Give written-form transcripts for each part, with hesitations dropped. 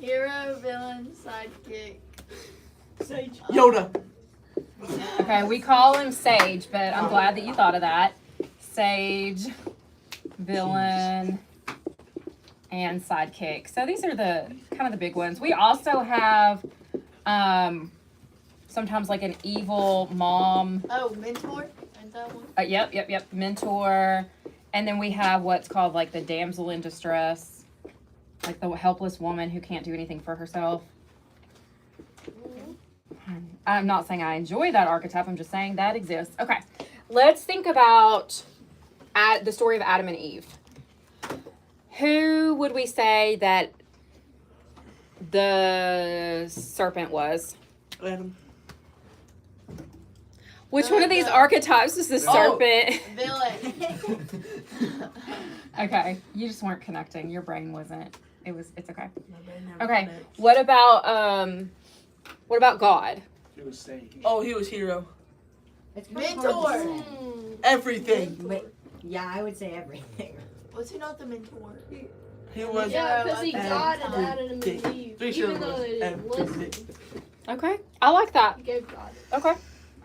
Hero, villain, sidekick. Sage. Yoda. Okay, we call him Sage, but I'm glad that you thought of that. Sage, villain, and sidekick. So these are the kind of the big ones. We also have sometimes like an evil mom. Oh, mentor. And that one. Yep. Mentor. And then we have what's called like the damsel in distress, like the helpless woman who can't do anything for herself. I'm not saying I enjoy that archetype. I'm just saying that exists. Okay, let's think about the story of Adam and Eve. Who would we say that the serpent was? Adam. Which one of these archetypes is the serpent? Villain. Okay, you just weren't connecting. Your brain wasn't. It's okay. My Okay, brain never what about God? It was Sage. Oh, he was hero. It's kind of hard to Mentor. say. Everything. But, yeah, I would say everything. Was he not the mentor? He was. Yeah, because he everything. guided Adam and Eve, Pretty even sure though they it didn't was listen. everything. Okay, I like that. He gave God. Okay.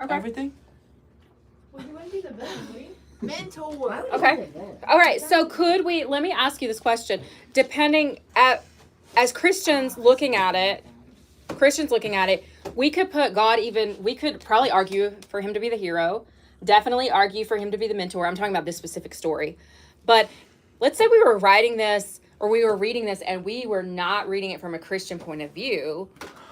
Everything. Well, you want to be the villain, Why mentor. would you Okay. say that? All right, so let me ask you this question. As Christians looking at it, we could put God we could probably argue for him to be the hero, definitely argue for him to be the mentor. I'm talking about this specific story. But let's say we were writing this or we were reading this and we were not reading it from a Christian point of view.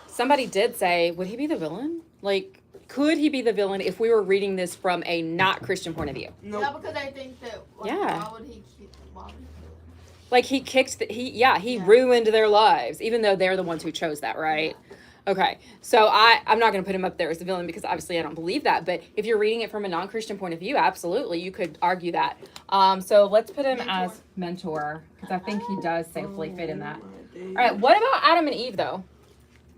Somebody did say, would he be the villain? Like, could he be the villain if we were reading this from a not Christian point of view? No. Yeah, because I think that. Like, Yeah. Why would he keep? Why would he kill him? Like he ruined their lives, even though they're the ones who chose that, right? Okay, so I'm not going to put him up there as the villain because obviously I don't believe that. But if you're reading it from a non-Christian point of view, absolutely, you could argue that. So let's put him as mentor because I think he does safely fit in that. All right, what about Adam and Eve though?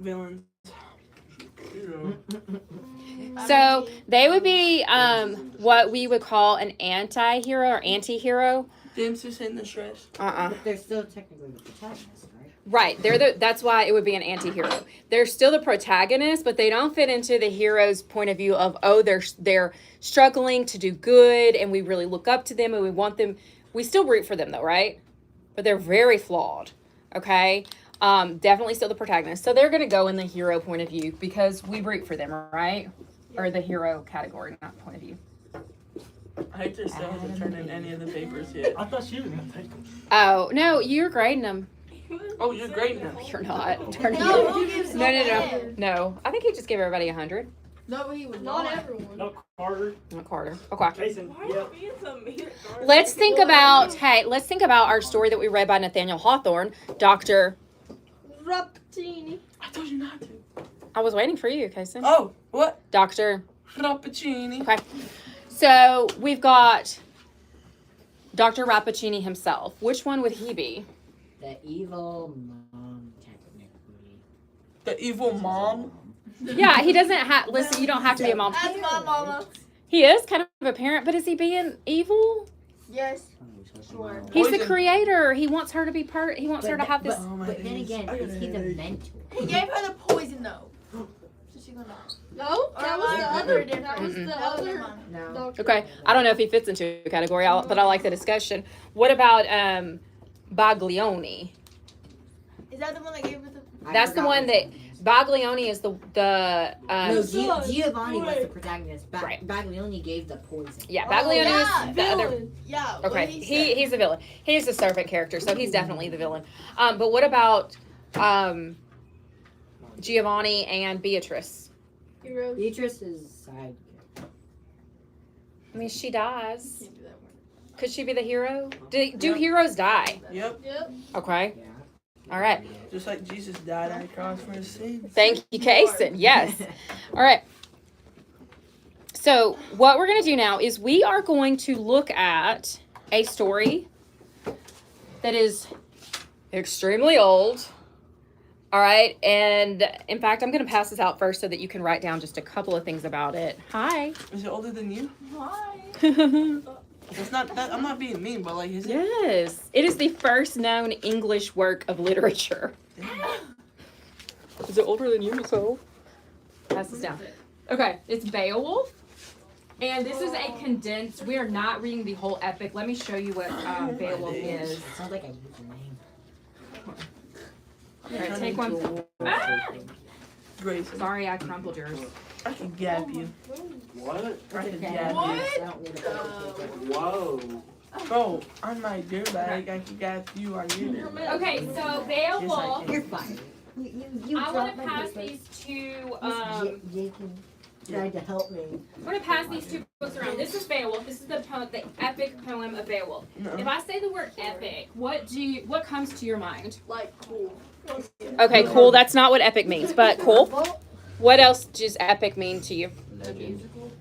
Villains. Hero. So they would be what we would call an anti-hero or anti-hero. Damsels in distress. But they're still technically the protagonist, right? Right, that's why it would be an anti-hero. They're still the protagonist, but they don't fit into the hero's point of view of, oh, they're struggling to do good and we really look up to them and we want them. We still root for them though, right? But they're very flawed, okay? Definitely still the protagonist. So they're going to go in the hero point of view because we root for them, right? Or the hero category, not point of view. I hate to still hasn't turned in any of the papers yet. I thought she was gonna take them. Oh, no, you're grading them. Oh, you're great now. You're not. Turn it No, in. who gives No. No, I think he just gave everybody 100. No, he would Not not. everyone. No, Carter. Not Carter. Okay. Jason. Why are Yeah. you being so mean? Let's think about our story that we read by Nathaniel Hawthorne, Dr. Rappaccini. I told you not to. I was waiting for you, Kason. Oh, what? Dr. Rappaccini. Okay. So we've got Dr. Rappaccini himself. Which one would he be? The evil mom, technically. The evil mom. Yeah, he doesn't have. Listen, you don't have to be a mom. That's my mama. He is kind of a parent, but is he being evil? Yes. Sure. He's the Poison. creator. He wants her to be He wants her to have this. Oh, my But then days. again, I is he the gotta- mentor? He gave her the poison though. So she gonna die. No, that was the am I other. different? That was the No, other. never mind. No. Doctor. Okay, I don't know if he fits into a category, but I like the discussion. What about Baglioni? Is that the one that gave her the? I That's the forgot one what that his name is. Baglioni is the No, Son, Giovanni was the wait. protagonist. Right. Baglioni gave the poison. yeah Oh, Baglioni yeah, is the other. Villain. Yeah. Okay, what he he's the villain. He's the serpent character, so he's definitely the villain. But what about Giovanni and Beatrice? Heroes. Beatrice is side. I mean, she dies. Can't do that one. Could she be the hero? Do Yeah. heroes die? Yep. Yep. Okay, Yeah. all right. Just like Jesus died on the cross for his sins. Thank you, Kason. Yes. All right. So what we're going to do now is we are going to look at a story that is extremely old. All right. And in fact, I'm going to pass this out first so that you can write down just a couple of things about it. Hi. Is it older than you? Why? It's not that. I'm not being mean, but like, is it? Yes. It is the first known English work of literature. Is it older than you? So pass this down. Okay, it's Beowulf. And this is a condensed, we are not reading the whole epic. Let me show you what Beowulf is. It sounds like I used your name. All right, take one. Ah! Grace, Sorry, I crumpled yours. I can gab you. What? I can Okay. gab What? I don't need a Whoa. you. Bro, on my dear bag, I can gab you on your dear. Okay, so Yes, I Beowulf, can. You're fine. You I want dropped to my pass paper. these two, Jacob tried to help me. I'm going to pass these two books around. This is Beowulf. This is the epic poem of Beowulf. No. If I say the word epic, what comes to your mind? Like cool. Okay, cool. That's not what epic means, but cool. What else does epic mean to you? The musical.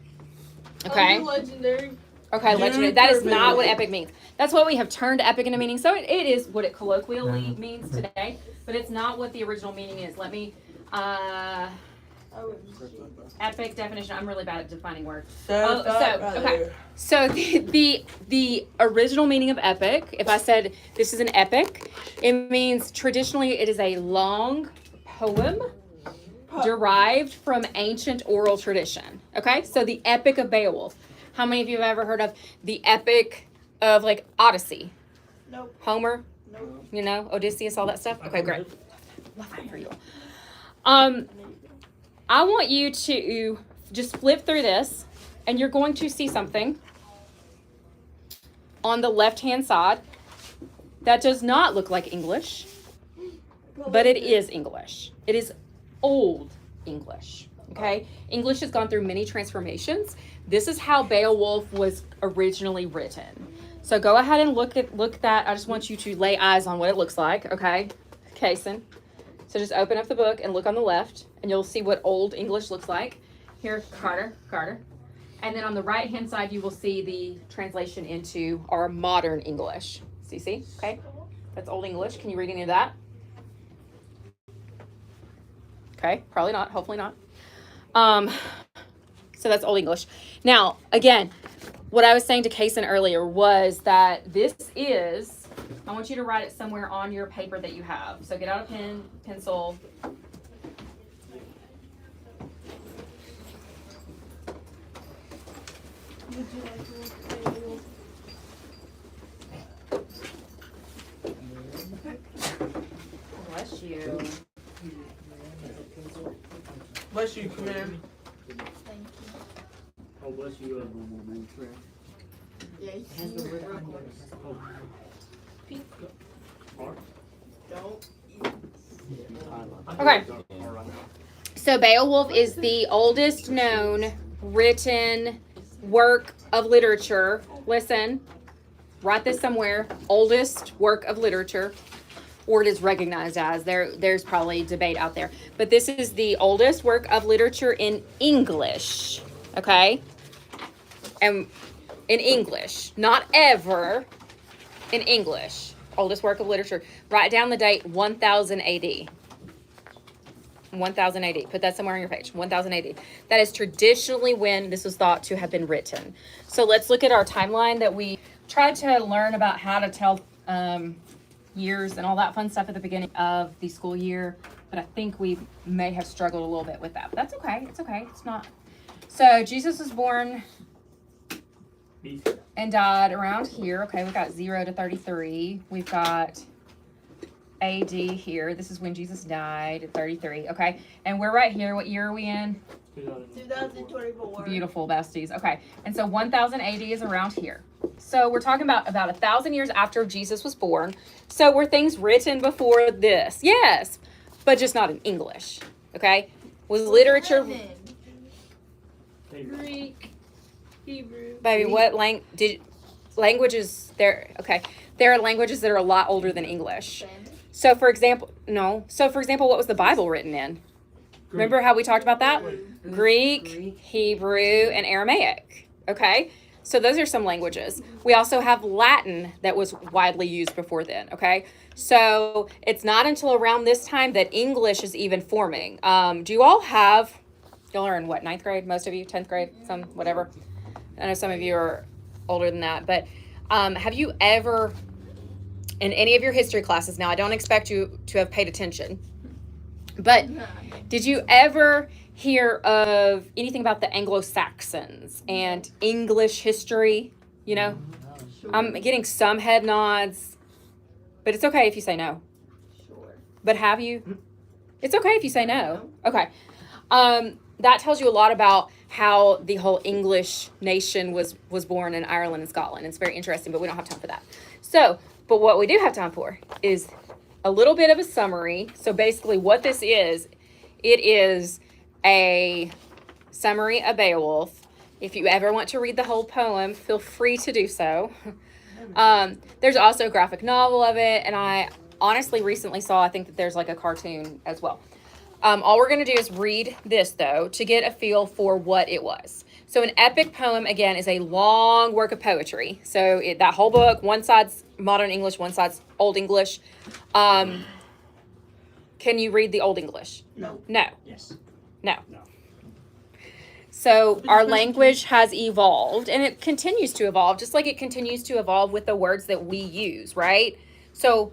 Okay. Legendary. Okay, legendary. That is not what epic means. That's what we have turned epic into meaning. So it is what it colloquially means today, but it's not what the original meaning is. Let me, epic definition. I'm really bad at defining words. Okay. So the original meaning of epic, if I said this is an epic, it means traditionally it is a long poem derived from ancient oral tradition. Okay, so the Epic of Beowulf. How many of you have ever heard of the Epic of like Odyssey? Nope. Homer, Nope. you know, Odysseus, all that stuff. Okay, great. Love that for you. I want you to just flip through this, and you're going to see something on the left-hand side that does not look like English, but it is English. It is Old English. Okay, English has gone through many transformations. This is how Beowulf was originally written. So go ahead and look that. I just want you to lay eyes on what it looks like. Okay, Kason. So just open up the book and look on the left, and you'll see what Old English looks like. Here, Carter. And then on the right-hand side, you will see the translation into our modern English. See? Okay, that's Old English. Can you read any of that? Okay, probably not. Hopefully not. So that's Old English. Now, again, what I was saying to Kason earlier was that this is, I want you to write it somewhere on your paper that you have. So get out a pen, pencil. Bless you. Bless you, come here. Thank you. Oh, bless you. Yeah, It has the word real on quick. yours. Don't. Okay. So Beowulf is the oldest known written work of literature. Listen, write this somewhere. Oldest work of literature, or it is recognized as. There's probably debate out there, but this is the oldest work of literature in English. Okay, and in English, not ever. In English, oldest work of literature. Write down the date 1000 AD. 1000 AD. Put that somewhere on your page. 1000 AD. That is traditionally when this was thought to have been written. So let's look at our timeline that we tried to learn about how to tell years and all that fun stuff at the beginning of the school year. But I think we may have struggled a little bit with that. But that's okay. It's okay. It's not. So Jesus was born and died around here. Okay, we've got 0 to 33. We've got AD here. This is when Jesus died at 33. Okay, and we're right here. What year are we in? 2024. Beautiful besties. Okay, and so 1000 AD is around here. So we're talking about 1,000 years after Jesus was born. So were things written before this? Yes, but just not in English. Okay, was literature? Greek. Hebrew. Baby, what languages there? Okay, there are languages that are a lot older than English. So for example, what was the Bible written in? Remember how we talked about that? Greek, Hebrew, and Aramaic. Okay, so those are some languages. We also have Latin that was widely used before then. Okay, so it's not until around this time that English is even forming. Do you all have? Y'all are in what, 9th grade? Most of you, 10th grade, some whatever. I know some of you are older than that, but have you ever, in any of your history classes, now I don't expect you to have paid attention, But did you ever hear of anything about the Anglo-Saxons and English history? You know, I'm getting some head nods, but it's okay if you say no. Sure. But have you? It's okay if you say no. Okay. That tells you a lot about how the whole English nation was born in Ireland and Scotland. It's very interesting, but we don't have time for that. So, but what we do have time for is a little bit of a summary. So basically what this is, it is a summary of Beowulf. If you ever want to read the whole poem, feel free to do so. There's also a graphic novel of it, and I honestly recently saw, I think that there's like a cartoon as well. All we're going to do is read this, though, to get a feel for what it was. So an epic poem, again, is a long work of poetry. So that whole book, one side's modern English, one side's Old English. Can you read the Old English? No. No. Yes. No. No. So our language has evolved, and it continues to evolve, just like it continues to evolve with the words that we use, right? So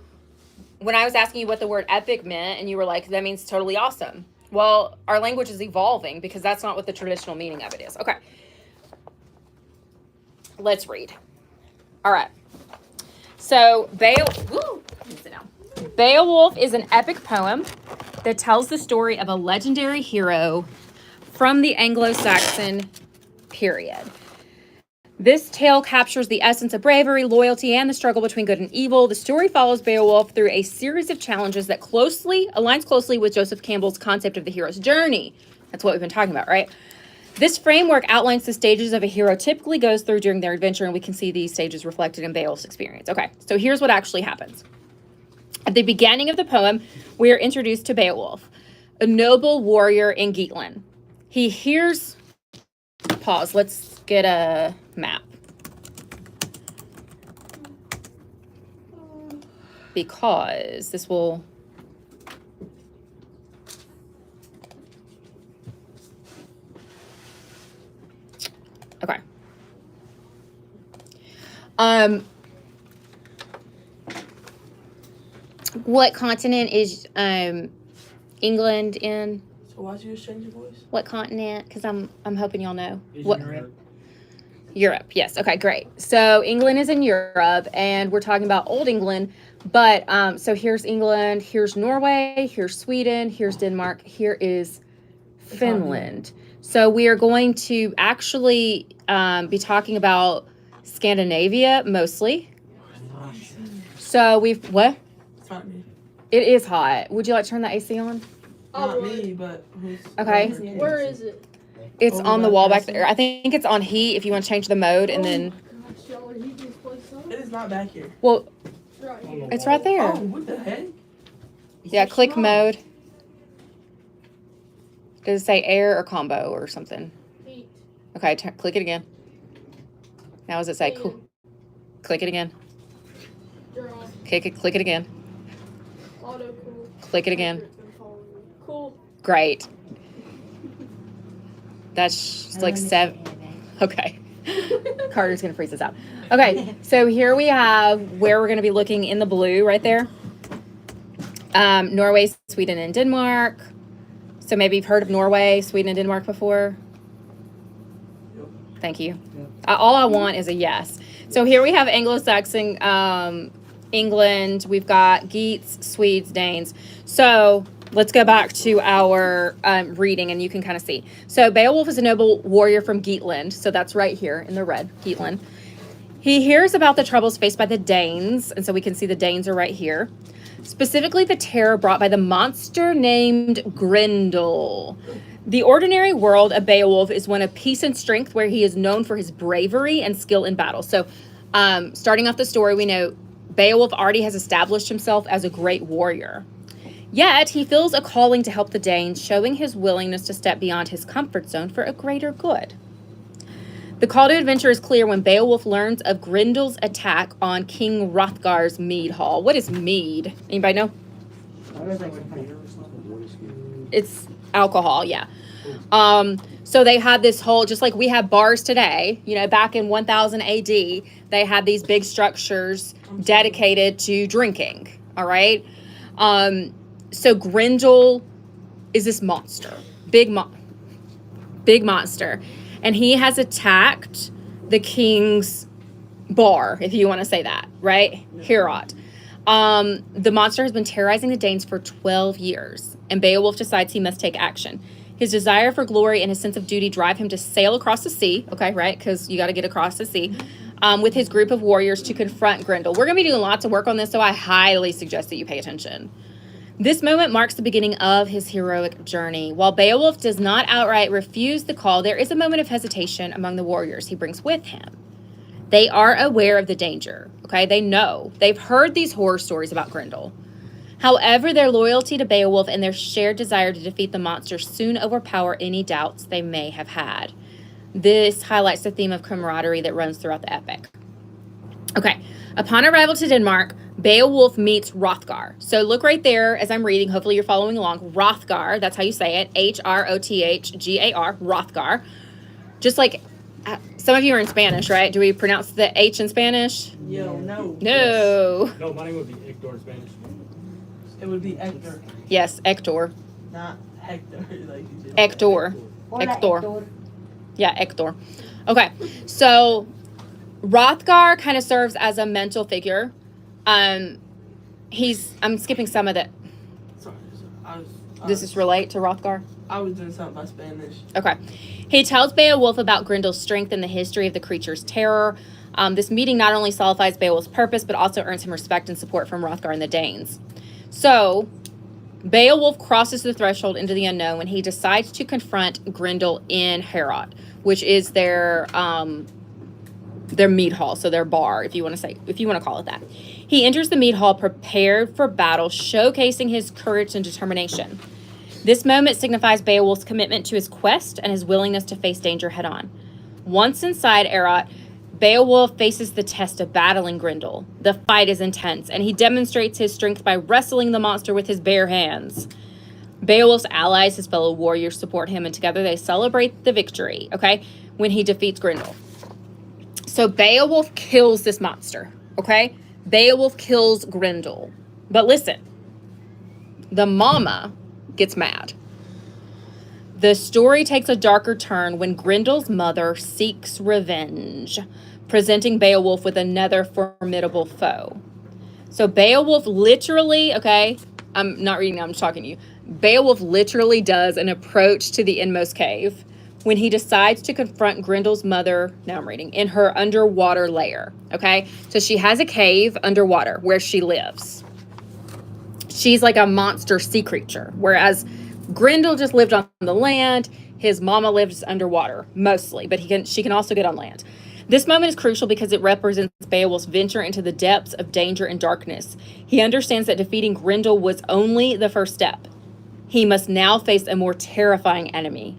when I was asking you what the word epic meant, and you were like, that means totally awesome. Well, our language is evolving because that's not what the traditional meaning of it is. Okay. Let's read. All right. So Beowulf is an epic poem that tells the story of a legendary hero from the Anglo-Saxon period. This tale captures the essence of bravery, loyalty, and the struggle between good and evil. The story follows Beowulf through a series of challenges that aligns closely with Joseph Campbell's concept of the hero's journey. That's what we've been talking about, right? This framework outlines the stages of a hero typically goes through during their adventure, and we can see these stages reflected in Beowulf's experience. Okay, so here's what actually happens. At the beginning of the poem, we are introduced to Beowulf, a noble warrior in Geatland. He hears... Pause. Let's get a map. Because this will... Okay. What continent is England in? So why'd you just change your voice? What continent? Because I'm hoping y'all know. Is What? Europe? Europe, yes. Okay, great. So England is in Europe, and we're talking about Old England. But so here's England, here's Norway, here's Sweden, here's Denmark, here is Finland. So we are going to actually be talking about Scandinavia mostly. So what? It's not me. It is hot. Would you like to turn the AC on? Not me, but who's... Okay. Where is it? It's Over on the by wall back Preston? there. I think it's on heat if you want to change the mode, and then, Gosh, y'all, he just placed on? It is not back here. well, Right here. it's right there. Oh, what the heck? Yeah, click mode. Does it say air or combo or something? Heat. Okay, click it again. Now does it say cool? Fan. Click it again. Dry. Click it again. Auto cool. Click it again. Cool. Great. That's just like 7. Okay. Carter's going to freeze us out. Okay, so here we have where we're going to be looking in the blue right there. Norway, Sweden, and Denmark. So maybe you've heard of Norway, Sweden, and Denmark before? Yep. Thank you. All I want is a yes. So here we have Anglo-Saxon England. We've got Geats, Swedes, Danes. So let's go back to our reading, and you can kind of see. So Beowulf is a noble warrior from Geatland. So that's right here in the red, Geatland. He hears about the troubles faced by the Danes, and so we can see the Danes are right here. Specifically, the terror brought by the monster named Grendel. The ordinary world of Beowulf is one of peace and strength, where he is known for his bravery and skill in battle. So starting off the story, we know Beowulf already has established himself as a great warrior. Yet, he feels a calling to help the Danes, showing his willingness to step beyond his comfort zone for a greater good. The call to adventure is clear when Beowulf learns of Grendel's attack on King Hrothgar's mead hall. What is mead? Anybody know? It's alcohol, yeah. So they had this whole, just like we have bars today, you know, back in 1000 AD, they had these big structures dedicated to drinking, all right? So Grendel is this monster, big monster, and he has attacked the king's bar, if you want to say that, right? Heorot. The monster has been terrorizing the Danes for 12 years, and Beowulf decides he must take action. His desire for glory and his sense of duty drive him to sail across the sea, okay, right? Because you got to get across the sea, with his group of warriors to confront Grendel. We're going to be doing lots of work on this, so I highly suggest that you pay attention. This moment marks the beginning of his heroic journey. While Beowulf does not outright refuse the call, there is a moment of hesitation among the warriors he brings with him. They are aware of the danger, okay? They know. They've heard these horror stories about Grendel. However, their loyalty to Beowulf and their shared desire to defeat the monster soon overpower any doubts they may have had. This highlights the theme of camaraderie that runs throughout the epic. Okay, upon arrival to Denmark, Beowulf meets Hrothgar. So look right there as I'm reading. Hopefully you're following along. Hrothgar, that's how you say it. Hrothgar, Hrothgar. Just like some of you are in Spanish, right? Do we pronounce the H in Spanish? Yo, no. No. No, my name would be Hector in Spanish. It would be Hector. Yes, Hector. Not Hector. Like you did. Hector. Hola, Hector. Yeah, Hector. Okay, so Hrothgar kind of serves as a mental figure. I'm skipping some of that. Sorry. Does this relate to Hrothgar? I was doing something by Spanish. Okay. He tells Beowulf about Grendel's strength and the history of the creature's terror. This meeting not only solidifies Beowulf's purpose, but also earns him respect and support from Hrothgar and the Danes. So, Beowulf crosses the threshold into the unknown when he decides to confront Grendel in Heorot, which is their mead hall, so their bar, if you want to call it that. He enters the mead hall prepared for battle, showcasing his courage and determination. This moment signifies Beowulf's commitment to his quest and his willingness to face danger head on. Once inside Heorot, Beowulf faces the test of battling Grendel. The fight is intense, and he demonstrates his strength by wrestling the monster with his bare hands. Beowulf's allies, his fellow warriors, support him, and together they celebrate the victory, okay, when he defeats Grendel. So Beowulf kills this monster, okay? Beowulf kills Grendel. But listen, the mama gets mad. The story takes a darker turn when Grendel's mother seeks revenge, presenting Beowulf with another formidable foe. So Beowulf literally, okay, I'm not reading, I'm just talking to you. Beowulf literally does an approach to the inmost cave when he decides to confront Grendel's mother, now I'm reading, in her underwater lair, okay? So she has a cave underwater where she lives. She's like a monster sea creature, whereas Grendel just lived on the land. His mama lives underwater, mostly, but she can also get on land. This moment is crucial because it represents Beowulf's venture into the depths of danger and darkness. He understands that defeating Grendel was only the first step. He must now face a more terrifying enemy.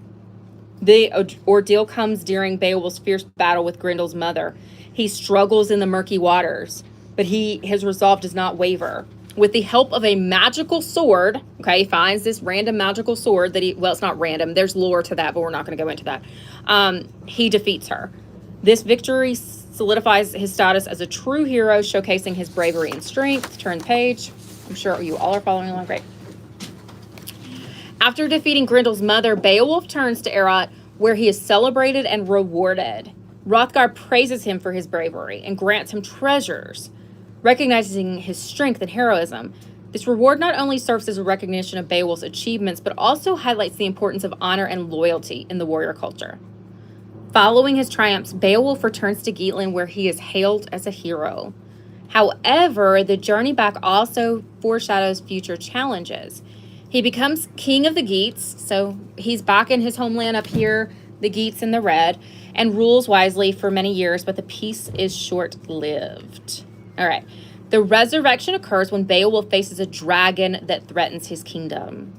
The ordeal comes during Beowulf's fierce battle with Grendel's mother. He struggles in the murky waters, but his resolve does not waver. With the help of a magical sword, okay, he finds this random magical sword that it's not random, there's lore to that, but we're not going to go into that. He defeats her. This victory solidifies his status as a true hero, showcasing his bravery and strength. Turn the page. I'm sure you all are following along. Great. After defeating Grendel's mother, Beowulf turns to Heorot, where he is celebrated and rewarded. Hrothgar praises him for his bravery and grants him treasures, recognizing his strength and heroism. This reward not only serves as a recognition of Beowulf's achievements, but also highlights the importance of honor and loyalty in the warrior culture. Following his triumphs, Beowulf returns to Geatland, where he is hailed as a hero. However, the journey back also foreshadows future challenges. He becomes king of the Geats, so he's back in his homeland up here, the Geats in the red, and rules wisely for many years, but the peace is short-lived. All right. The resurrection occurs when Beowulf faces a dragon that threatens his kingdom.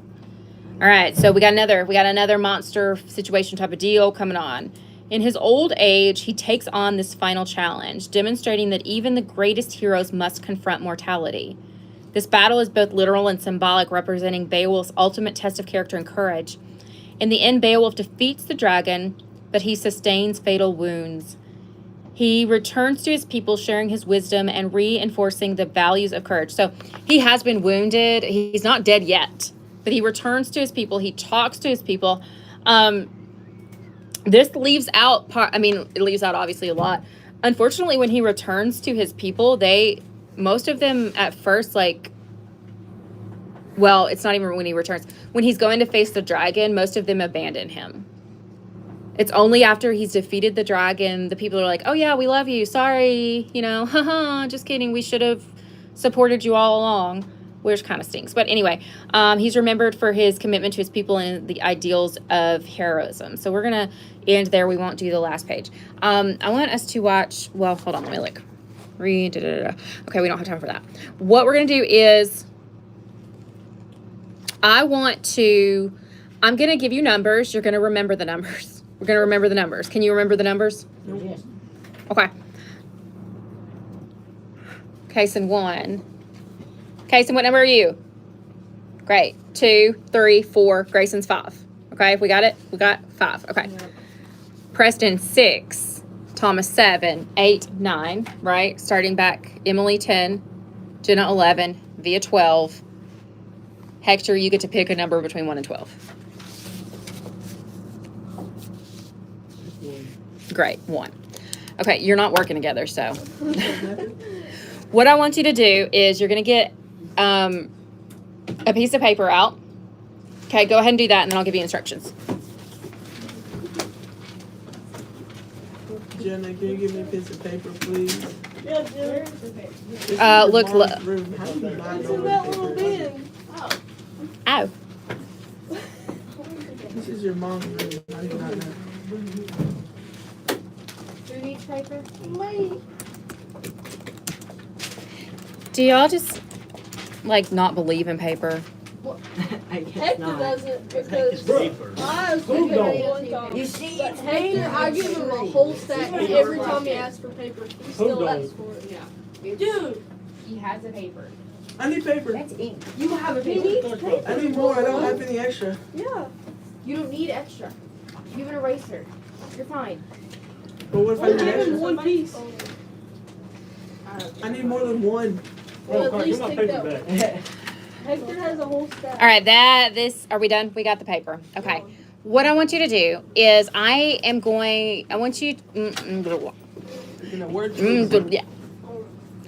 All right, so we got another monster situation type of deal coming on. In his old age, he takes on this final challenge, demonstrating that even the greatest heroes must confront mortality. This battle is both literal and symbolic, representing Beowulf's ultimate test of character and courage. In the end, Beowulf defeats the dragon, but he sustains fatal wounds. He returns to his people, sharing his wisdom and reinforcing the values of courage. So he has been wounded. He's not dead yet, but he returns to his people. He talks to his people. This leaves out it leaves out obviously a lot. Unfortunately, when he returns to his people, most of them at first, like, well, it's not even when he returns. When he's going to face the dragon, most of them abandon him. It's only after he's defeated the dragon, the people are like, oh yeah, we love you. Sorry, haha, just kidding. We should have supported you all along, which kind of stinks. But anyway, he's remembered for his commitment to his people and the ideals of heroism. So we're going to end there. We won't do the last page. I want us to watch, well, hold on, let me look. Read, Okay, we don't have time for that. What we're going to do is, I'm going to give you numbers. You're going to remember the numbers. We're going to remember the numbers. Can you remember the numbers? Yes. Okay. Kason 1. Kason, what number are you? Great. 2, 3, 4. Grayson's 5. Okay, we got it? We got 5. Okay. Yep. Preston 6. Thomas 7. 8, 9. Right? Starting back. Emily 10. Jenna 11. Via 12. Hector, you get to pick a number between 1 and 12. Great. 1. Okay, you're not working together, so. What I want you to do is you're going to get a piece of paper out. Okay, go ahead and do that, and then I'll give you instructions. Jenna, can you give me a piece of paper, please? Yeah, Jenna. This is Look, your mom's look. room. How do you not It's know in where that the little paper is? bin. Oh. Ow. This is your mom's room. How do you not know? Who needs paper? Me. Do y'all just, like, not believe in paper? I guess Hector not. doesn't Take because his paper. I was Who giving don't? him one time. You see, But it's Hector, I give him a whole stack every time he asks for paper. He still don't? asks for it. Yeah. Dude. He has a paper. I need paper. That's ink. You have a He paper. needs paper. I need more. I don't have any extra. Yeah. You don't need extra. You have an eraser. You're fine. But what if I We'll need give him extra? one piece. I need more than one. Well, Oh, at Clark, least give my take paper that back. Hector has a whole stack. All right, are we done? We got the paper. Okay. What I want you to do is I want you, You know, word yeah.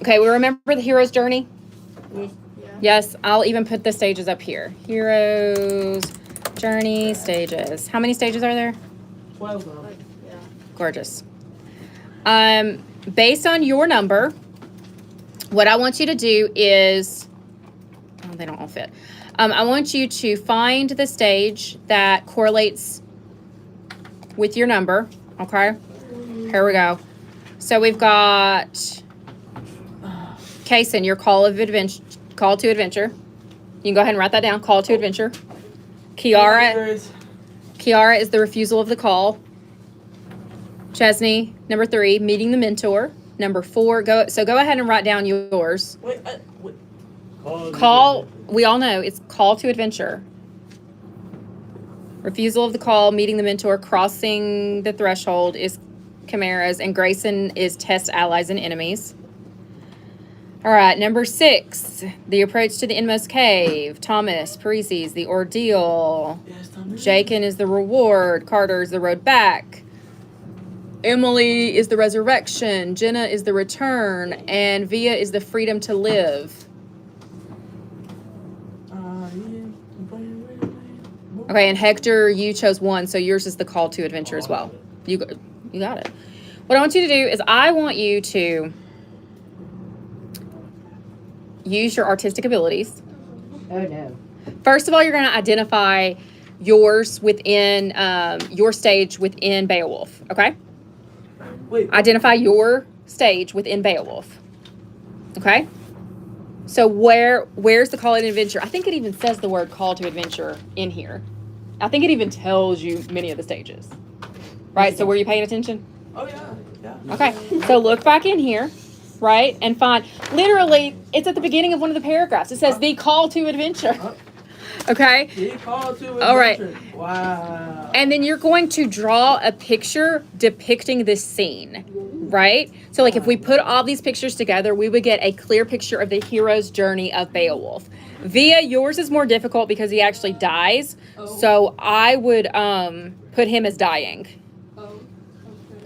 Okay, we remember the hero's journey? Yes. Yes, I'll even put the stages up here. Hero's journey stages. How many stages are there? 12 of them. Gorgeous. Based on your number, what I want you to do is, oh, they don't all fit. I want you to find the stage that correlates with your number. Okay, here we go. So we've got Kason, your call to adventure. You can go ahead and write that down. Call to adventure. Kiara is the refusal of the call. Chesney, number 3, meeting the mentor. Number 4, go ahead and write down yours. Wait. Call, we all know it's call to adventure. Refusal of the call, meeting the mentor, crossing the threshold is chimeras, and Grayson is test allies and enemies. All right, number 6, the approach to the inmost cave. Thomas, Parisi's the ordeal. Yes, Thomas. Jakin is the reward. Carter is the road back. Emily is the resurrection. Jenna is the return. And Via is the freedom to live. Okay, and Hector, you chose 1, so yours is the call to adventure as well. You got it. What I want you to do is I want you to use your artistic abilities. Oh no. First of all, you're going to identify yours within your stage within Beowulf. Okay? Wait. Identify your stage within Beowulf. Okay? So where's the call to adventure? I think it even says the word call to adventure in here. I think it even tells you many of the stages. Right? So were you paying attention? Oh, yeah. Yeah. Okay. So look back in here, right? And find, literally, it's at the beginning of one of the paragraphs. It says the call to adventure. Okay? The call to adventure. All right. Wow. And then you're going to draw a picture depicting this scene, right? So like if we put all these pictures together, we would get a clear picture of the hero's journey of Beowulf. Via, yours is more difficult because he actually dies. So I would put him as dying. Oh,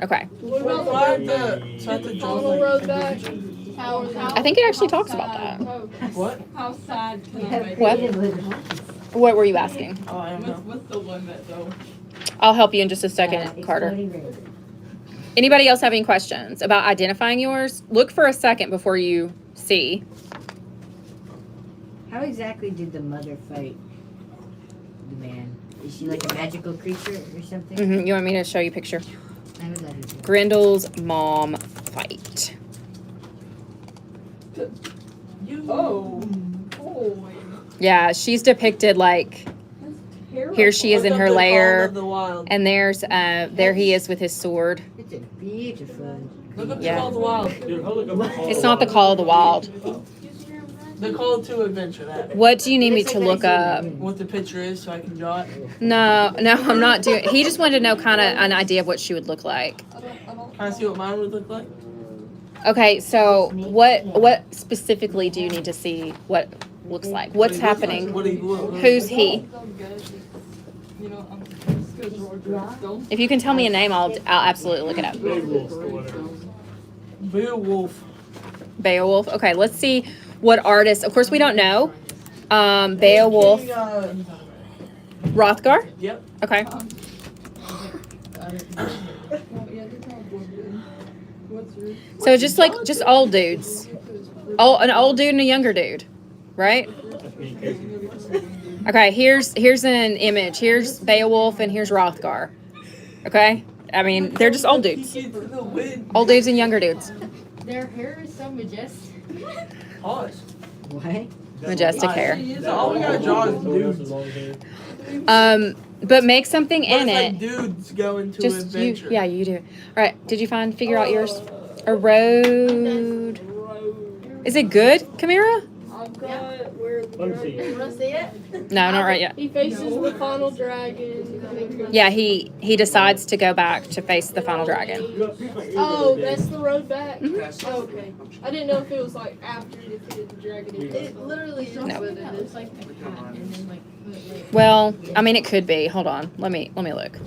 Okay. What about So I have to join Tunnel like road back? I think it actually talks about that. Oh, what? How sad can I make What? it? What were you asking? Oh, I don't know. What's the limit though? I'll help you in just a second, Carter. Anybody else have any questions about identifying yours? Look for a second before you see. How exactly did the mother fight the man? Is she like a magical creature or something? You want me to show you a picture? I would love to. Grendel's mom fight. Oh, boy. Yeah, she's depicted like here she is in her lair, Of the Wild. and there he is with his sword. It's a beautiful. Look up Yeah. the Call of the Wild. Dude, hold up. It's not the Call of the Wild. The Call to Adventure. That. What do you need me to look up? What the picture is, so I can draw it. No, I'm not doing. He just wanted to know kind of an idea of what she would look like. Can I see what mine would look like? Okay, so what specifically do you need to see? What looks like? What's What he looks happening? like, what he look- Who's he? You know, I'm just good Roger. Don't. If you can tell me a name, I'll absolutely look it up. Beowulf or whatever. Beowulf. Beowulf. Okay, let's see what artist. Of course, we don't know. Beowulf. King, Rothgar. Yep. Okay. Well, yeah, that's how board game. What's yours? So just old dudes. An old dude and a younger dude, right? That's me and Casey. Okay. Here's an image. Here's Beowulf and here's Rothgar. Okay. I mean, they're just old dudes. He gets in the wind. Old dudes and younger dudes. Their hair is so majestic. Pause. What? Majestic hair. So all we gotta draw is dudes. But make something But in it's it. like dudes going to Just you. adventure. Yeah, you do it. All right. Did you figure out yours? A road. Is it good, Kamira? I've got where the Let me see. dragon. You wanna see it? No, not right yet. He faces the final dragon. Yeah, he decides to go back to face the final dragon. Oh, that's the road back. Mm-hmm. Oh, okay. I didn't know if it was like after you defeated the dragon. It literally is No. what it That is. looks like a cat and then like put like Well, I mean, it could be. Hold on. Let me look.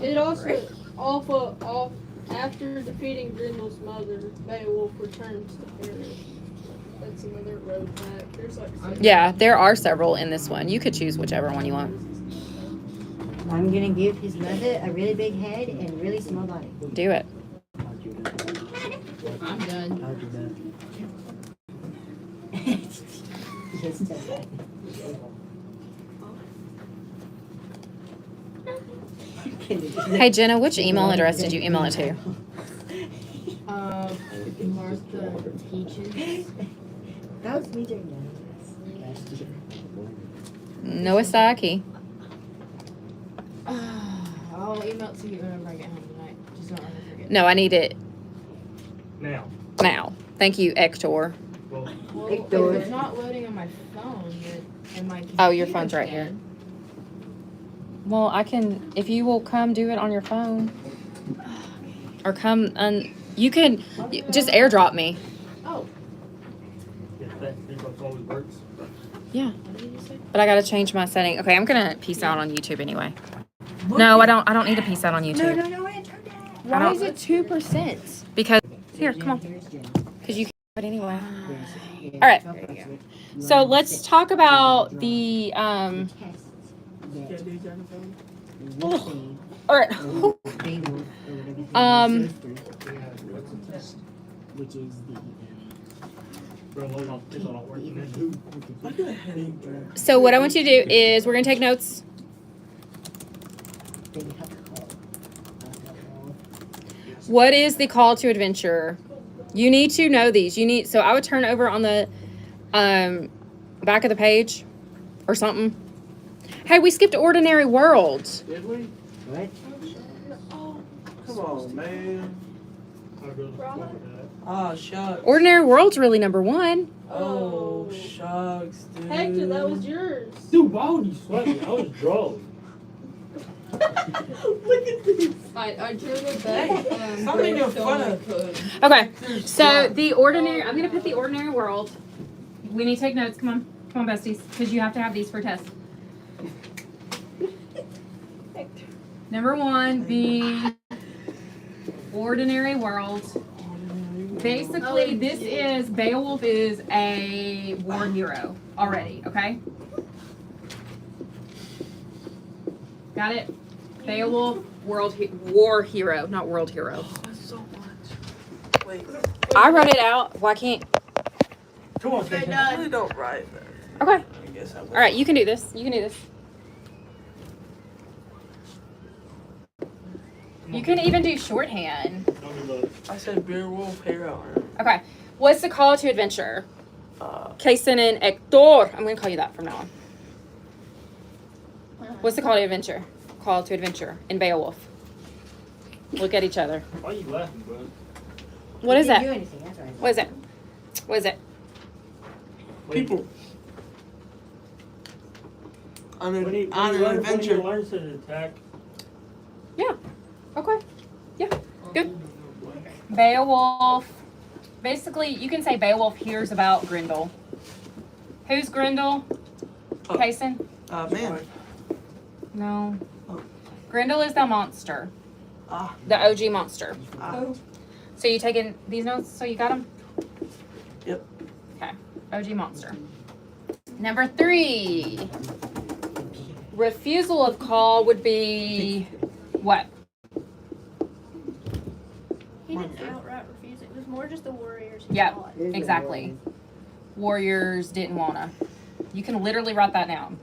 It also off after defeating Grendel's mother, Beowulf returns to Paris. That's another road back. There's like Yeah, there are several in this one. You could choose whichever one you want. I'm gonna give his mother a really big head and really small body. Do it. I'm done. I'll do that. Just tell that. Hey, Jenna, which email address did you email it to? Martha teaches. That was me during last year. Noah Saki. I'll email it to you whenever I get home tonight. Just don't ever forget. No, I need it Now. now. Thank you, Hector. Well, Well, Victor. if it's not loading on my phone, then and my Oh, your computer phone's right here. can. Well, I can, if you will come do it on your phone. Or come, you can, just airdrop me. Oh, yeah, that Xbox always works. what did you say? But I gotta change my setting. Okay, I'm gonna peace out on YouTube anyway. No, I don't need to peace out on YouTube. no, I turned that. I Why don't- is it 2%? Because, here, come on. Here's Jen. Because you can do it anyway. There's- All right. There you go. So let's talk about the, Tests Yeah, that dudes on the phone. we see all right. Beowulf or whatever his Um, name is, which is the Bro, hold on. It's not working. I got a headache, bro. So what I want you to do is we're gonna take notes. What is the call to adventure? You need to know these. So I would turn over on the back of the page or something. Hey, we skipped Ordinary Worlds. Did we? What? Come on, man. I'll go look at that. Ah, shucks. Ordinary Worlds really number one. Oh, shucks, dude. Hector, that was yours. Dude, why would you slap me? I was drunk. Look at this. I turned it back. Stop making fun of. Okay, so the Ordinary, I'm gonna put the Ordinary World We need to take notes. Come on, besties, because you have to have these for test. Number 1, the ordinary world. Basically, this is Beowulf is a war hero already. Okay. Got it? Beowulf, war hero, not world hero. That's so much. Wait. I wrote it out. Why can't? Come on, I Jason. really don't write that. Okay. I guess I will. All right, you can do this. You can do this. You can even do shorthand. Don't do those. I said Beowulf hero. Okay. What's the call to adventure? Uh, Kason and Hector. I'm going to call you that from now on. What's the call to adventure? Call to adventure in Beowulf. Look at each other. Why are you laughing, bro? What is Didn't that? do anything, that's right. What is it? What is it? people. On When you an learn adventure. to attack. Okay. Yeah. Good. Beowulf. Basically, you can say Beowulf hears about Grendel. Who's Grendel? Oh. Kason? Man. No. Oh. Grendel is the monster. Ah. The OG monster. Ah. So you taking these notes? So you got them? Yep. Okay. OG monster. Number 3. Refusal of call would be what? He didn't outright refuse it. It was more just the warriors who Yep. fought. Exactly. Warriors didn't wanna. You can literally write that down.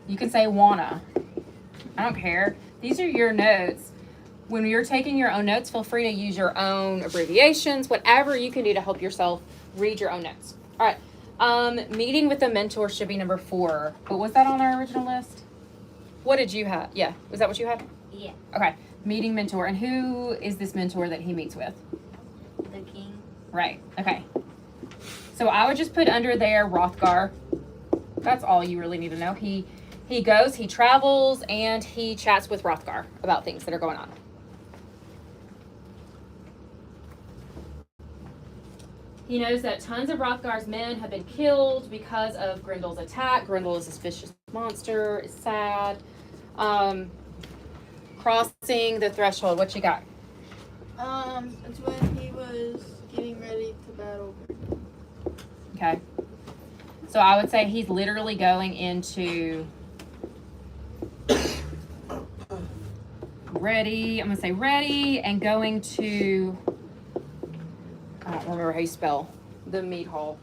You can say wanna. I don't care. These are your notes. When you're taking your own notes, feel free to use your own abbreviations, whatever you can do to help yourself read your own notes. All right. Meeting with a mentor should be number 4. But was that on our original list? What did you have? Yeah. Was that what you had? Yeah. Okay. Meeting mentor. And who is this mentor that he meets with? The king. Right. Okay. So I would just put under there Hrothgar. That's all you really need to know. He goes, he travels, and he chats with Hrothgar about things that are going on. He knows that tons of Hrothgar's men have been killed because of Grendel's attack. Grendel is this vicious monster. It's sad. Crossing the threshold. What you got? It's when he was getting ready to battle. Okay. So I would say he's literally going into ready. I'm going to say ready and going to, I don't remember how you spell the mead hall.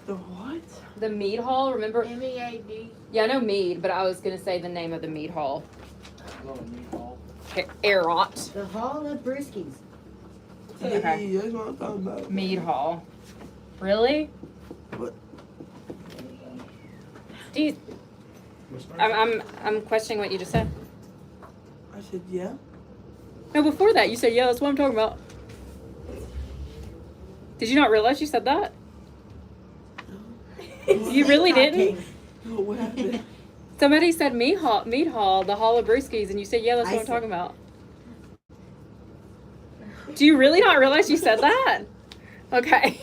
The what? The mead hall, remember? MEAD. Yeah, I know mead, but I was going to say the name of the mead hall. Hello, Meatball. Erot. The Hall of Brewskis. Okay. Hey, that's what I'm talking about. Mead hall. Really? What? Do you, I'm questioning what you just said. I said, yeah. No, before that, you said, yeah, that's what I'm talking about. Did you not realize you said that? You really didn't? No, what happened? Somebody said mead hall, the Hall of Brewskis, and you said, yeah, that's what I'm said- talking about. Do you really not realize you said that? Okay.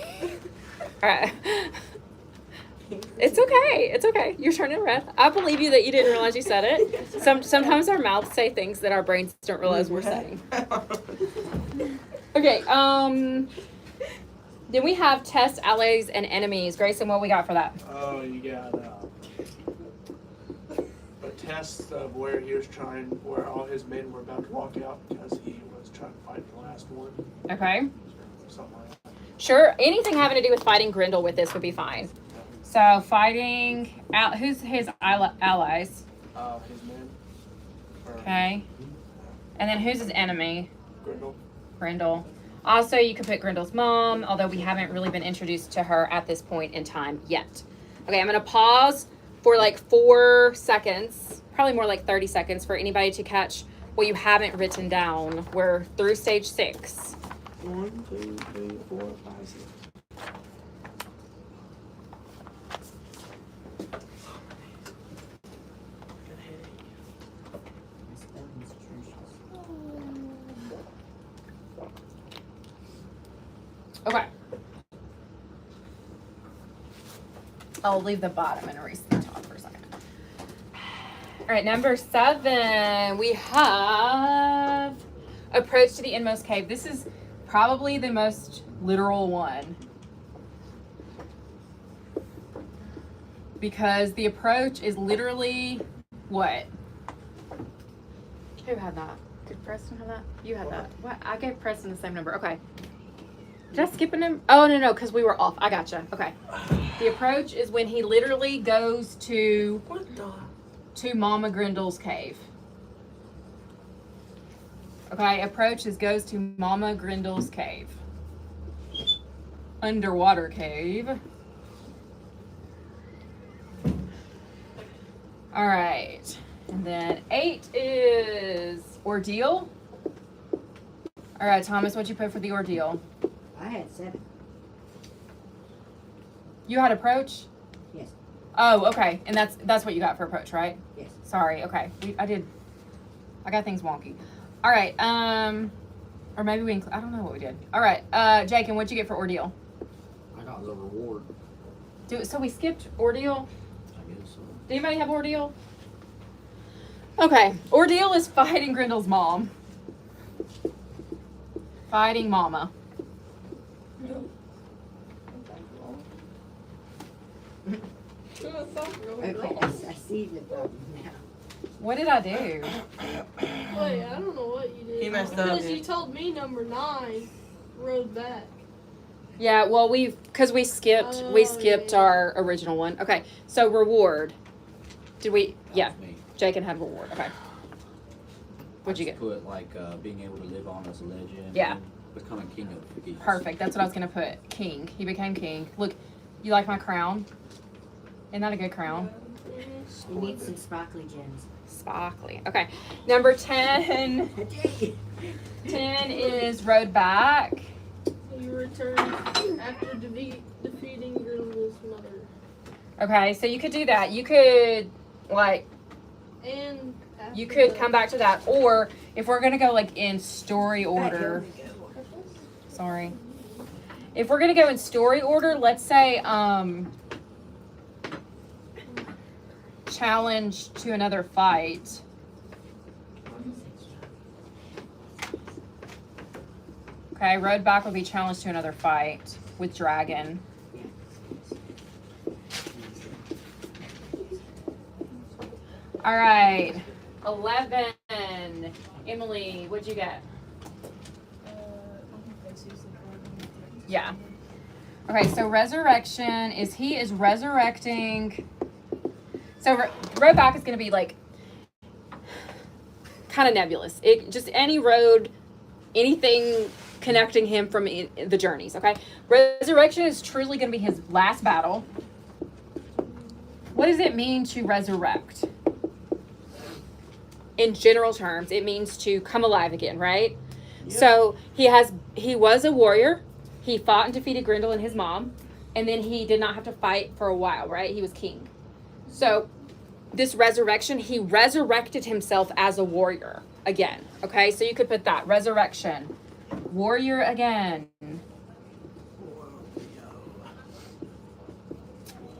All right. It's okay. It's okay. You're turning red. I believe you that you didn't realize you said it. Sometimes our mouths say things that our brains don't realize we're saying. Okay. Then we have test allies and enemies. Grayson, what we got for that? Oh, you got a test of where where all his men were about to walk out because he was trying to fight the last one. Okay. Something like that. Sure. Anything having to do with fighting Grendel with this would be fine. So fighting out. Who's his allies? His men. Or Okay. And then who's his enemy? Grendel. Grendel. Also, you could put Grendel's mom, although we haven't really been introduced to her at this point in time yet. Okay, I'm going to pause for like 4 seconds, probably more like 30 seconds for anybody to catch what you haven't written down. We're through stage 6. 1, 2, 3, 4, 5, 6. Okay. I'll leave the bottom and erase the top for a second. All right, number 7, we have approach to the inmost cave. This is probably the most literal one. Because the approach is literally what? Who had that? Did Preston have that? You had that. What? I gave Preston the same number. Okay. Did I skip a number? Oh, no, because we were off. I gotcha. Okay. The approach is when he literally goes to Mama Grindel's cave. Okay, approach is goes to Mama Grindel's cave. Underwater cave. All right. And then 8 is ordeal. All right, Thomas, what'd you put for the ordeal? I had 7. You had approach? Yes. Oh, okay. And that's what you got for approach, right? Yes. Sorry. Okay. I got things wonky. All right. Or maybe I don't know what we did. All right. Jake, and what'd you get for ordeal? I got the reward. So we skipped ordeal. I guess so. Did anybody have ordeal? Okay. Ordeal is fighting Grindel's mom. Fighting Mama. Okay, I see the problem now. What did I do? Wait, I don't know what you did. He messed up. Because you told me number 9 rode back. Yeah, well, because we skipped yeah. our original one. Okay, so reward. Did we? Yeah, That was me. Jake had reward. Okay. What'd you I get? just put like being able to live on as a legend. Yeah. And becoming king of geese. Perfect. That's what I was gonna put. King. He became king. Look, you like my crown? Isn't that a good crown? You need some sparkly gems. Sparkly. Okay. Number 10. 10 is road back. You return after defeating Grindel's mother. Okay, so you could do that. You could And after you could the- come back to that, or if we're gonna go like in story order. Sorry. If we're gonna go in story order, let's say challenge to another fight. Okay, road back would be challenge to another fight with dragon. All right, 11. Emily, what'd you get? Yeah. Okay, so resurrection is he is resurrecting. So road back is going to be like kind of nebulous. It just any road, anything connecting him from the journeys. Okay, resurrection is truly going to be his last battle. What does it mean to resurrect? In general terms, it means to come alive again, right? Yep. So he was a warrior. He fought and defeated Grendel and his mom, and then he did not have to fight for a while, right? He was king. So this resurrection, he resurrected himself as a warrior again. Okay, so you could put that resurrection, warrior again.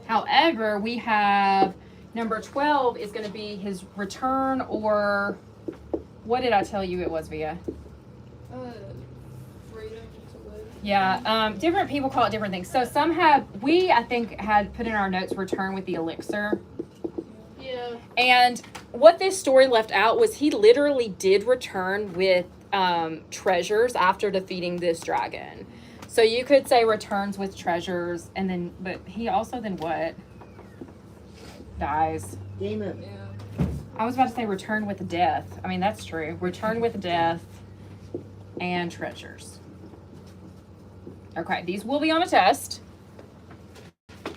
However, we have number 12 is going to be his return, or what did I tell you it was, Via? Freedom to live. Yeah, different people call it different things. So some have, I think, had put in our notes return with the elixir. Yeah. And what this story left out was he literally did return with treasures after defeating this dragon. So you could say returns with treasures, and then, but he also then what? Dies. Game over. I was about to say return with death. I mean, that's true. Return with death and treasures. Okay, these will be on a test.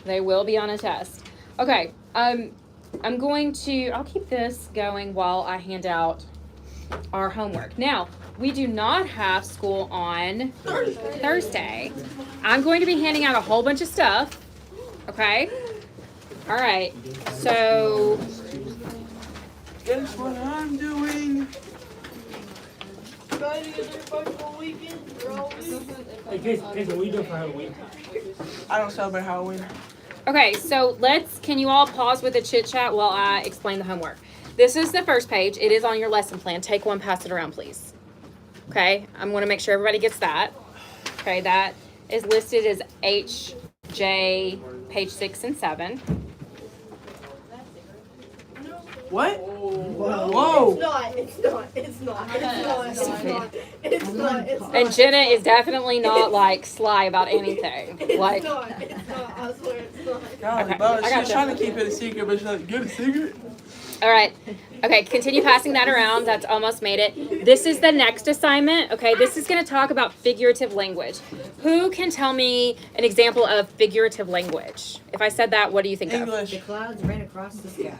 They will be on a test. Okay, I'll keep this going while I hand out our homework. Now, we do not have school on Thursday. I'm going to be handing out a whole bunch of stuff. Okay? All right. So, Guess what I'm doing? Try to get everybody for a weekend or all week. Hey, Casey, what are you doing for Halloween? I don't celebrate Halloween. Okay, so can you all pause with the chit chat while I explain the homework? This is the first page. It is on your lesson plan. Take one, pass it around, please. Okay, I'm going to make sure everybody gets that. Okay, that is listed as HJ, page 6 and 7. What? Whoa. It's not. And Jenna is definitely not like sly about anything. Like, I swear it's not. God, Okay, bro, I she was gotcha. trying to keep it a secret, but she's like, get a secret? all right. Okay, continue passing that around. That's almost made it. This is the next assignment. Okay, this is going to talk about figurative language. Who can tell me an example of figurative language? If I said that, what do you think of? English. The clouds ran across the sky.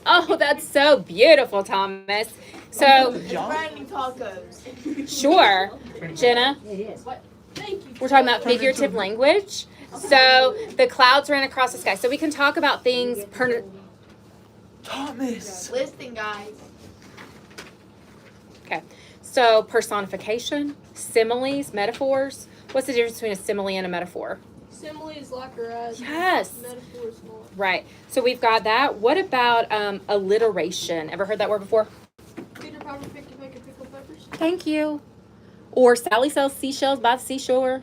Oh, that's so beautiful, Thomas. So, Grinding tacos. sure, Jenna, It is. Thank you. we're talking about figurative language. So, the clouds ran across the sky. So, we can talk about things Thomas. Listen, guys. So, personification, similes, metaphors. What's the difference between a simile and a metaphor? Simile is like a rise. Yes. Metaphor is not. Right. So, we've got that. What about alliteration? Ever heard that word before? Peter Piper picked a peck of pickled peppers. Thank you. Or Sally sells seashells by the seashore.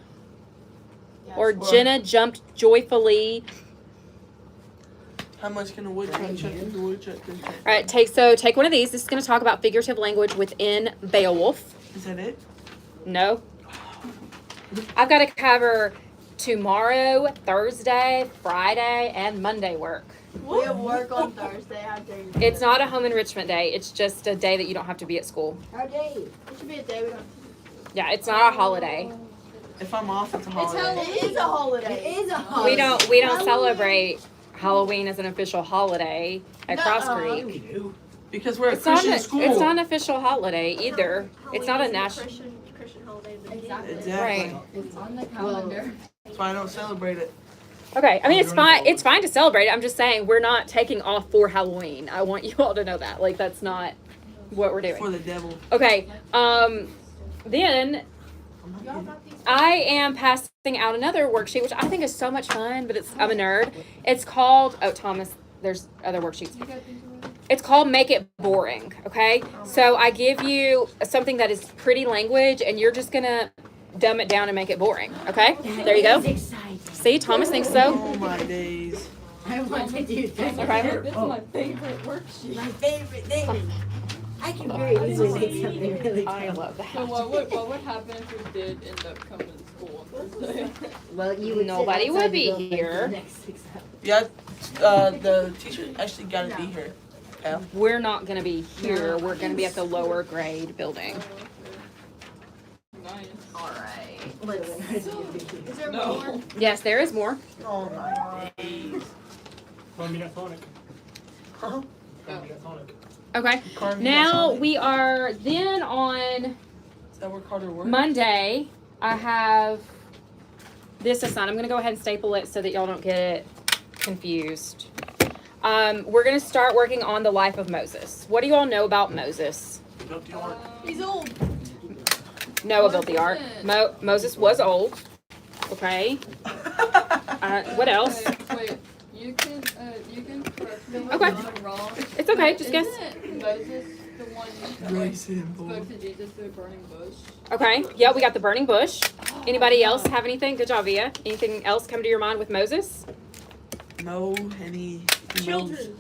Or Or- Jenna jumped joyfully. How much can a woodchuck chuck if the woodchuck can chuck? All right, take one of these. This is going to talk about figurative language within Beowulf. Is that it? No. I've got to cover tomorrow, Thursday, Friday, and Monday work. We have work on Thursday. How dare you? It's not a home enrichment day. It's just a day that you don't have to be at school. How dare you? It should be a day we don't. Yeah, it's not a holiday. If I'm off, it's a It's holiday. It is a holiday. It is a holiday. We don't celebrate Halloween as an official holiday at Cross Creek. Because we're a It's not Christian a, school. it's not an official holiday either. It's not a national. Christian holiday. Exactly. Right. It's on the calendar. That's why I don't celebrate it. Okay, I mean it's fine. It's fine to celebrate it. I'm just saying we're not taking off for Halloween. I want you all to know that. Like that's not what we're doing. For the devil. Okay. Then I am passing out another worksheet, which I think is so much fun, but I'm a nerd. It's called Thomas. There's other worksheets. It's called Make It Boring. Okay. So I give you something that is pretty language, and you're just gonna dumb it down and make it boring. Okay. There you go. It's exciting. See, Thomas thinks so. Oh my days. I want to do that. Okay. This is my favorite worksheet. My favorite thing. I can very easily make something really I cool. love that. So what would happen if we did end up coming to school on Thursday? Well, you would Nobody sit would outside be the building for here. the next 6 hours. Yeah, the teacher actually got to be here. Yeah. We're not gonna be here. We're gonna be at the lower grade building. Nice. Alright. Is there No. more? Yes, there is more. Oh my days. Huh? Okay. Carmen Now Sonic. we are then on Is that where Carter works? Monday. I have this assigned. I'm gonna go ahead and staple it so that y'all don't get confused. We're gonna start working on the life of Moses. What do you all know about Moses? Don't you want? He's old. Noah built the ark. Moses was old. Okay. What else? Wait, you can correct me Okay. if I'm wrong. It's okay. Just guess. Isn't Moses the one Really that simple. spoke to Jesus through a burning bush? Okay. Yeah, we got the burning bush. Anybody else have anything? Good job, Via. Anything else come to your mind with Moses? No, any Children.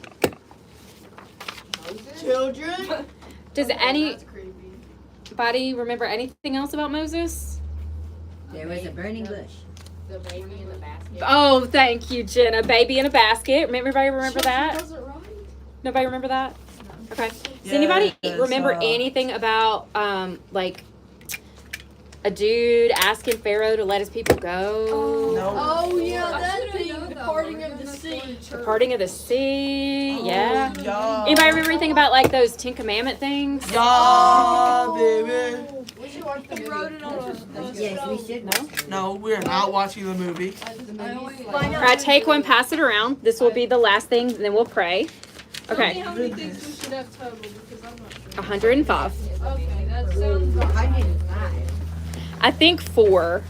Children? Does That's creepy. anybody remember anything else about Moses? There was a burning bush. The baby in the basket. Oh, thank you, Jenna. Baby in a basket. Everybody remember that? Does it right? Nobody remember that? Okay. Does Yes, anybody remember uh, anything about like a dude asking Pharaoh to let his people go? No. Oh yeah, I that should've thing, known the that parting one. of the That's sea. going to The church. parting of the sea. Yeah. Yeah. Anybody remember anything about like those Ten Commandment things? Yeah, baby. We should watch the wrote it on a Yes, we stone. should. No. No, we are not watching the movie. I only Why not? All right, take one, pass it around. This will be the last thing, and then we'll pray. Tell me Okay. how many things we should have total because I'm not sure. 105. Okay, that sounds right. 105. I think 4.